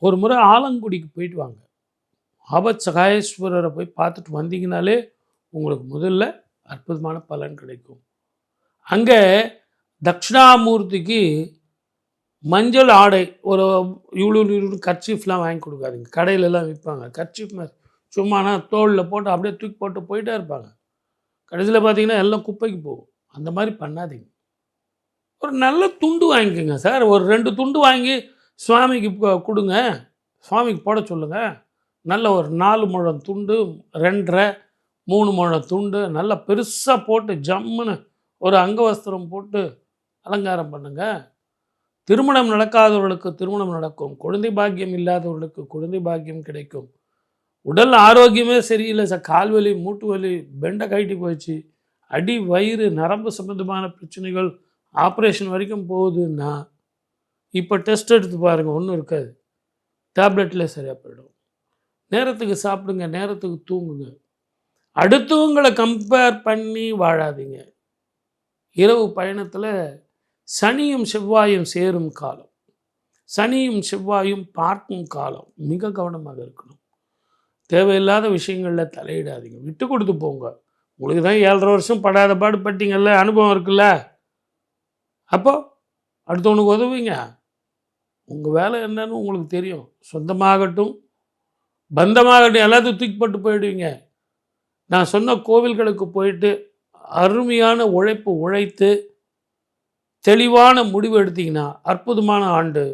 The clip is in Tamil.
ஒரு முறை ஆலங்குடிக்கு போயிட்டு வாங்க. ஆபத்சகாயேஸ்வரரை போய் பார்த்துட்டு வந்தீங்கனாலே, உங்களுக்கு முதல்ல அற்புதமான பலன் கிடைக்கும். அங்கே தட்சிணாமூர்த்திக்கு மஞ்சள் ஆடை ஒரு இவ்வளோ கர்ச்சீஃப்லாம் வாங்கி கொடுக்காதீங்க. கடையிலலாம் விற்பாங்க. கர்ச்சீஃப் மாதிரி சும்மானா தோளில் போட்டு அப்படியே தூக்கி போட்டு போயிட்டே இருப்பாங்க. கடைசியில் பார்த்தீங்கன்னா எல்லாம் குப்பைக்கு போகும். அந்த மாதிரி பண்ணாதீங்க. ஒரு நல்ல துண்டு வாங்கிக்கோங்க சார். ஒரு 2 துண்டு வாங்கி சுவாமிக்கு கொடுங்க. சுவாமிக்கு போட சொல்லுங்கள். நல்ல ஒரு 4 முழம் துண்டு, 2 1/2, 3 முழம் துண்டு நல்லா பெருசாக போட்டு ஜம்முன்னு ஒரு அங்கவஸ்திரம் போட்டு அலங்காரம் பண்ணுங்க. திருமணம் நடக்காதவர்களுக்கு திருமணம் நடக்கும். குழந்தை பாக்கியம் இல்லாதவர்களுக்கு குழந்தை பாக்கியம் கிடைக்கும். உடல் ஆரோக்கியமே சரியில்லை சார். கால்வலி, மூட்டு வலி, பெண்டை கழட்டி போயிடுச்சு, அடி வயிறு நரம்பு சம்பந்தமான பிரச்சனைகள் ஆப்ரேஷன் வரைக்கும் போகுதுன்னா இப்போ டெஸ்ட் எடுத்து பாருங்கள், ஒன்றும் இருக்காது. டேப்லெட்லேயே சரியாக போயிடும். நேரத்துக்கு சாப்பிடுங்க, நேரத்துக்கு தூங்குங்க. அடுத்தவங்களை கம்பேர் பண்ணி வாழாதீங்க. இரவு பயணத்தில் சனியும் செவ்வாயும் சேரும் காலம், சனியும் செவ்வாயும் பார்க்கும் காலம். மிக கவனமாக இருக்கணும். தேவையில்லாத விஷயங்களில் தலையிடாதீங்க. விட்டு கொடுத்து போங்க. உங்களுக்கு தான் 7.5 வருஷம் படாத பாடு பட்டிங்கள்ல, அனுபவம் இருக்குல்ல. அப்போ அடுத்தவனுக்கு உதவுங்க. உங்கள் வேலை என்னன்னு உங்களுக்கு தெரியும். சொந்தமாகட்டும் பந்தமாகட்டும் எல்லாத்தையும் தூக்கி போட்டு போயிடுவீங்க. நான் சொன்ன கோவில்களுக்கு போயிட்டு அருமையான உழைப்பு உழைத்து தெளிவான முடிவு எடுத்தீங்கன்னா அற்புதமான ஆண்டு